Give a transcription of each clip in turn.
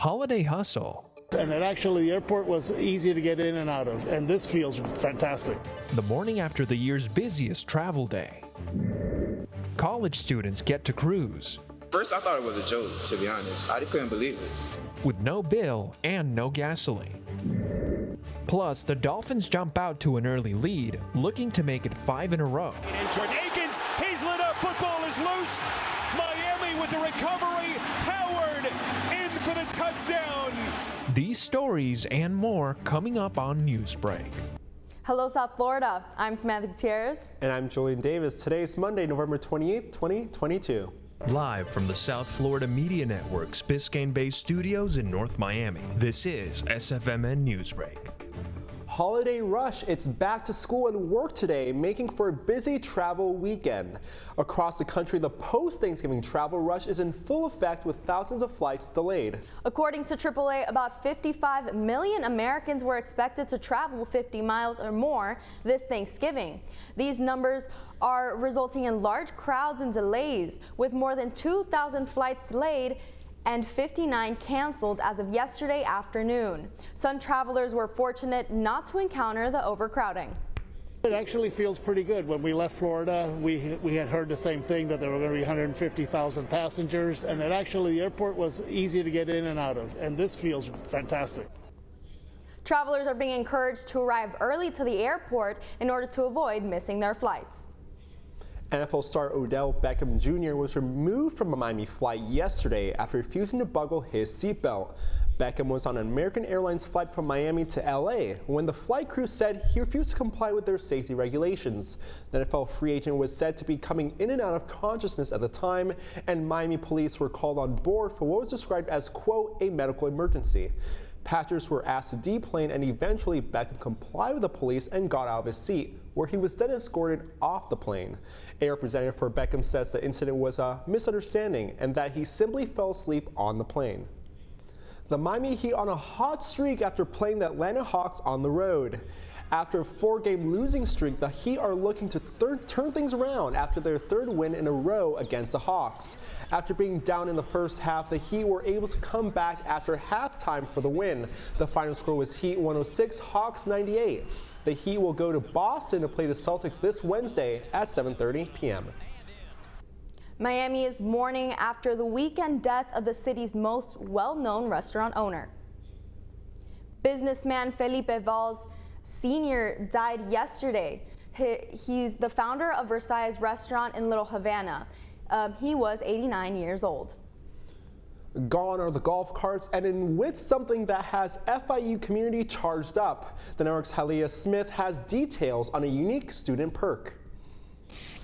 holiday hustle. And the airport was easy to get in and out of, and this feels fantastic. The morning after the year's busiest travel day. College students get to cruise. First, I thought it was a joke, to be honest. I couldn't believe it. With no bill and no gasoline. Plus, the Dolphins jump out to an early lead, looking to make it 5 in a row. And Jordan Akins, he's lit up, football is loose. Miami with the recovery, Howard in for the touchdown. These stories and more coming up on Newsbreak. Hello, South Florida. I'm Samantha Gutierrez. And I'm Julian Davis. Today is Monday, November 28th, 2022. Live from the South Florida Media Network's Biscayne-based studios in North Miami, this is SFMN Newsbreak. Holiday rush, it's back to school and work today, making for a busy travel weekend. Across the country, the post-Thanksgiving travel rush is in full effect with thousands of flights delayed. According to AAA, about 55 million Americans were expected to travel 50 miles or more this Thanksgiving. These numbers are resulting in large crowds and delays, with more than 2,000 flights delayed and 59 canceled as of yesterday afternoon. Some travelers were fortunate not to encounter the overcrowding. It actually feels pretty good. When we left Florida, we had heard the same thing, that there were going to be 150,000 passengers, and the airport was easy to get in and out of, and this feels fantastic. Travelers are being encouraged to arrive early to the airport in order to avoid missing their flights. NFL star Odell Beckham Jr. was removed from a Miami flight yesterday after refusing to buckle his seatbelt. Beckham was on an American Airlines flight from Miami to LA when the flight crew said he refused to comply with their safety regulations. The NFL free agent was said to be coming in and out of consciousness at the time, and Miami police were called on board for what was described as, quote, a medical emergency. Passengers were asked to deplane, and eventually Beckham complied with the police and got out of his seat, where he was then escorted off the plane. A representative for Beckham says the incident was a misunderstanding and that he simply fell asleep on the plane. The Miami Heat on a hot streak after playing the Atlanta Hawks on the road. After a 4-game losing streak, the Heat are looking to turn things around after their third win in a row against the Hawks. After being down in the first half, the Heat were able to come back after halftime for the win. The final score was Heat 106, Hawks 98. The Heat will go to Boston to play the Celtics this Wednesday at 7:30 p.m. Miami is mourning after the weekend death of the city's most well-known restaurant owner. Businessman Felipe Valls Sr. died yesterday. He's the founder of Versailles Restaurant in Little Havana. He was 89 years old. Gone are the golf carts, and in with something that has FIU community charged up. The network's Halia Smith has details on a unique student perk.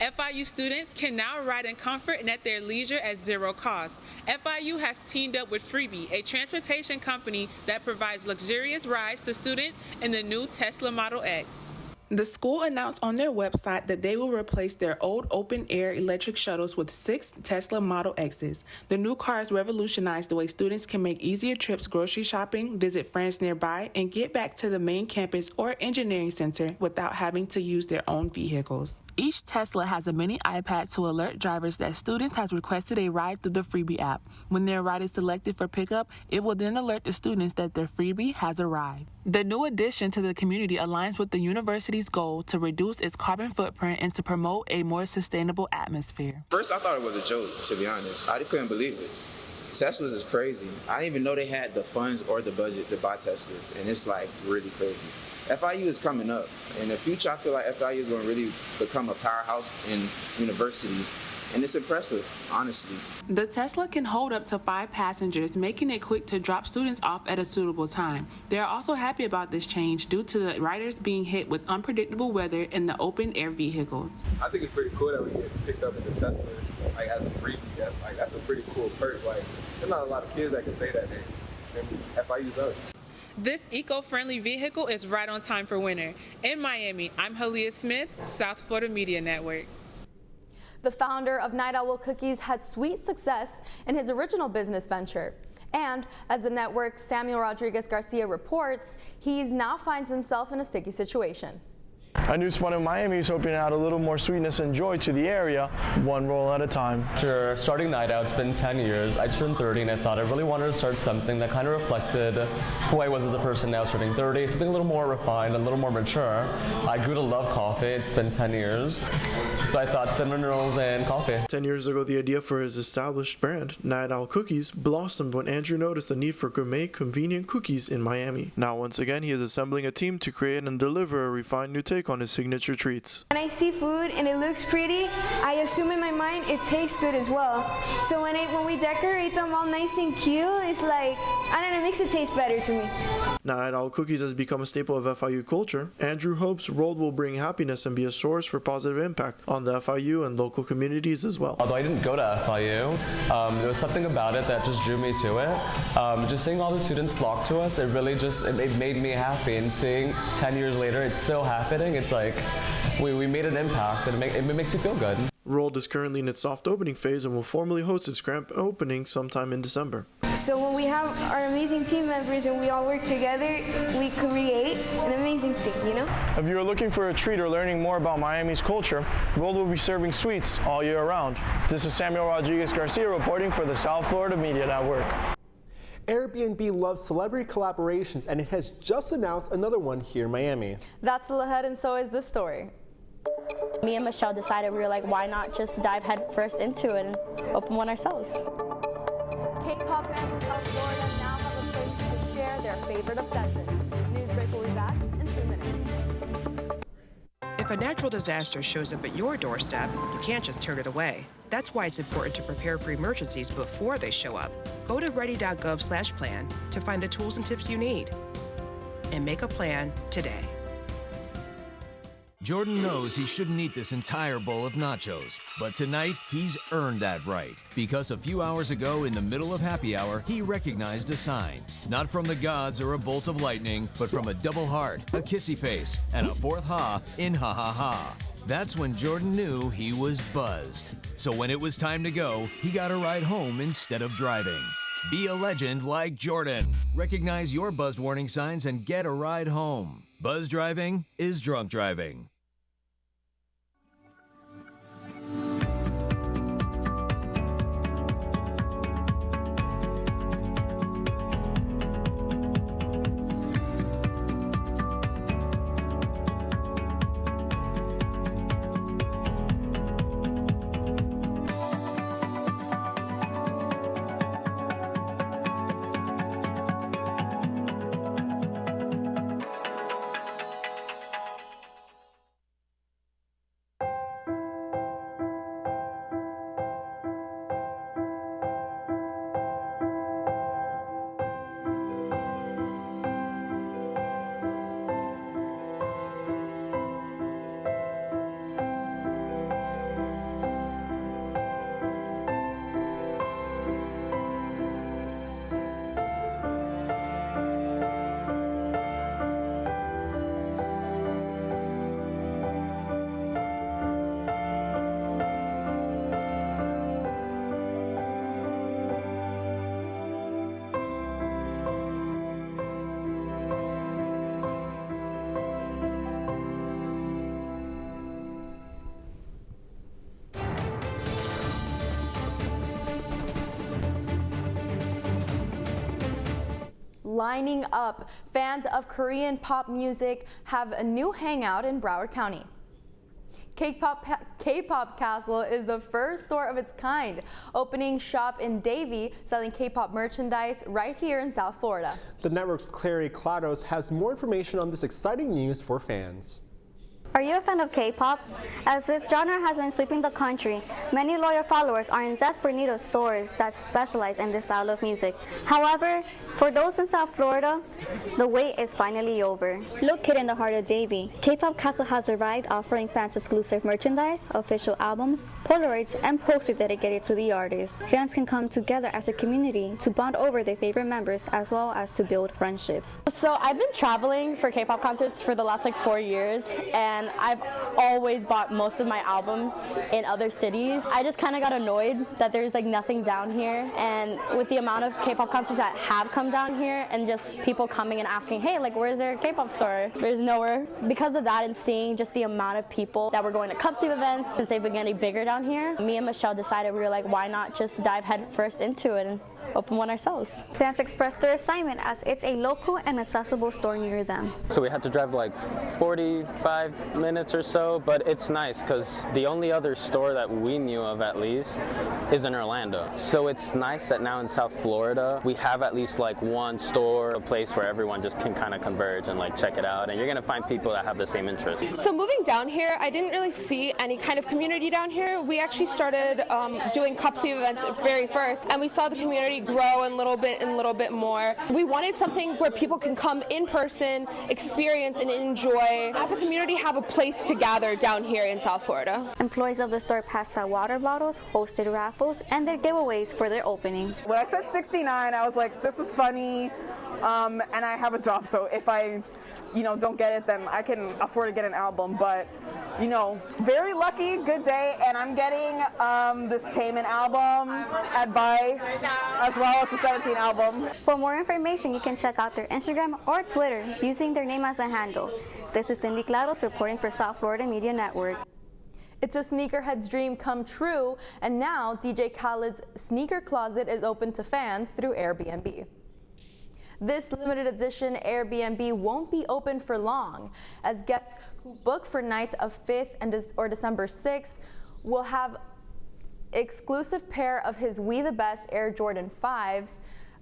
FIU students can now ride in comfort and at their leisure at zero cost. FIU has teamed up with Freebie, a transportation company that provides luxurious rides to students in the new Tesla Model X. The school announced on their website that they will replace their old open-air electric shuttles with 6 Tesla Model X's. The new cars revolutionize the way students can make easier trips grocery shopping, visit friends nearby, and get back to the main campus or engineering center without having to use their own vehicles. Each Tesla has a mini iPad to alert drivers that students have requested a ride through the Freebie app. When their ride is selected for pickup, it will then alert the students that their Freebie has arrived. The new addition to the community aligns with the university's goal to reduce its carbon footprint and to promote a more sustainable atmosphere. First, I thought it was a joke, to be honest. I couldn't believe it. Teslas is crazy. I didn't even know they had the funds or the budget to buy Teslas, and it's like really crazy. FIU is coming up. In the future, I feel like FIU is going to really become a powerhouse in universities, and it's impressive, honestly. The Tesla can hold up to 5 passengers, making it quick to drop students off at a suitable time. They are also happy about this change due to the riders being hit with unpredictable weather in the open-air vehicles. I think it's pretty cool that we get picked up in the Tesla, like as a freebie. Like that's a pretty cool perk. Like there's not a lot of kids that can say that. FIU's up. This eco-friendly vehicle is right on time for winter. In Miami, I'm Halia Smith, South Florida Media Network. The founder of Night Owl Cookies had sweet success in his original business venture. And as the network's Samuel Rodriguez Garcia reports, he now finds himself in a sticky situation. A new spot in Miami is hoping to add a little more sweetness and joy to the area, one roll at a time. After starting Night Out, it's been 10 years. I turned 30 and I thought I really wanted to start something that kind of reflected who I was as a person now turning 30, something a little more refined, a little more mature. I grew to love coffee. It's been 10 years. So I thought cinnamon rolls and coffee. 10 years ago, the idea for his established brand, Night Owl Cookies, blossomed when Andrew noticed the need for gourmet, convenient cookies in Miami. Now, once again, he is assembling a team to create and deliver a refined new take on his signature treats. When I see food and it looks pretty, I assume in my mind it tastes good as well. So when we decorate them all nice and cute, it's like, I don't know, it makes it taste better to me. Night Owl Cookies has become a staple of FIU culture. Andrew hopes Rolled will bring happiness and be a source for positive impact on the FIU and local communities as well. Although I didn't go to FIU, there was something about it that just drew me to it. Just seeing all the students flock to us, it really just, it made me happy. And seeing 10 years later, it's still happening. It's like we made an impact, and it makes me feel good. Rolled is currently in its soft opening phase and will formally host its grand opening sometime in December. So when we have our amazing team members and we all work together, we create an amazing thing, you know? If you're looking for a treat or learning more about Miami's culture, Rolled will be serving sweets all year round. This is Samuel Rodriguez Garcia reporting for the South Florida Media Network. Airbnb loves celebrity collaborations, and it has just announced another one here in Miami. That's still ahead, and so is this story. Me and Michelle decided, we were like, why not just dive head first into it and open one ourselves? K-pop fans in South Florida now have a place to share their favorite obsession. Newsbreak will be back in 2 minutes. If a natural disaster shows up at your doorstep, you can't just turn it away. That's why it's important to prepare for emergencies before they show up. Go to ready.gov/plan to find the tools and tips you need. And make a plan today. Jordan knows he shouldn't eat this entire bowl of nachos, but tonight he's earned that right. Because a few hours ago, in the middle of happy hour, he recognized a sign. Not from the gods or a bolt of lightning, but from a double heart, a kissy face, and a fourth ha in ha ha ha. That's when Jordan knew he was buzzed. So when it was time to go, he got a ride home instead of driving. Be a legend like Jordan. Recognize your buzzed warning signs and get a ride home. Buzz driving is drunk driving. Lining up, fans of Korean pop music have a new hangout in Broward County. K-Pop Castle is the first store of its kind, opening shop in Davie, selling K-pop merchandise right here in South Florida. The network's Clary Clados has more information on this exciting news for fans. Are you a fan of K-pop? As this genre has been sweeping the country, many loyal followers are in desperate need of stores that specialize in this style of music. However, for those in South Florida, the wait is finally over. Located in the heart of Davie, K-Pop Castle has arrived, offering fans exclusive merchandise, official albums, Polaroids, and posters dedicated to the artist. Fans can come together as a community to bond over their favorite members as well as to build friendships. So I've been traveling for K-pop concerts for the last 4 years, and and I've always bought most of my albums in other cities. I just kind of got annoyed that there's like nothing down here, and with the amount of K-pop concerts that have come down here and just people coming and asking, hey, like where's their K-pop store? There's nowhere. Because of that and seeing just the amount of people that were going to Cup Sleeve events since they've been getting bigger down here, me and Michelle decided we were like, why not just dive head first into it and open one ourselves. Fans expressed their excitement as it's a local and accessible store near them. So we had to drive like 45 minutes or so, but it's nice because the only other store that we knew of at least is in Orlando. So it's nice that now in South Florida we have at least like one store, a place where everyone just can kind of converge and like check it out, and you're gonna find people that have the same interests. So moving down here, I didn't really see any kind of community down here. We actually started doing Cup Sleeve events very first, and we saw the community grow a little bit more. We wanted something where people can come in person, experience and enjoy, as a community, have a place to gather down here in South Florida. Employees of the store passed out water bottles, hosted raffles, and their giveaways for their opening. When I said 69, I was like, this is funny, and I have a job, so if I don't get it, then I can afford to get an album. But very lucky, good day, and I'm getting this Taemin album, Advice, as well as the 17 album. For more information, you can check out their Instagram or Twitter using their name as a handle. This is Cindy Claros reporting for South Florida Media Network. It's a sneakerhead's dream come true, and now DJ Khaled's sneaker closet is open to fans through Airbnb. This limited edition Airbnb won't be open for long, as guests who book for nights of 5th or December 6th will have exclusive pair of his We The Best Air Jordan 5s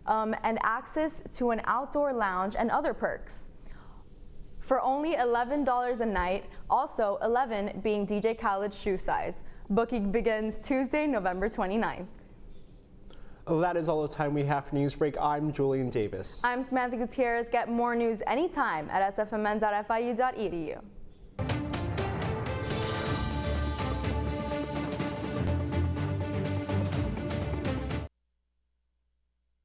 and access to an outdoor lounge and other perks. For only $11 a night, also 11 being DJ Khaled's shoe size. Booking begins Tuesday, November 29th. That is all the time we have for Newsbreak. I'm Julian Davis. I'm Samantha Gutierrez. Get more news anytime at sfmn.fiu.edu.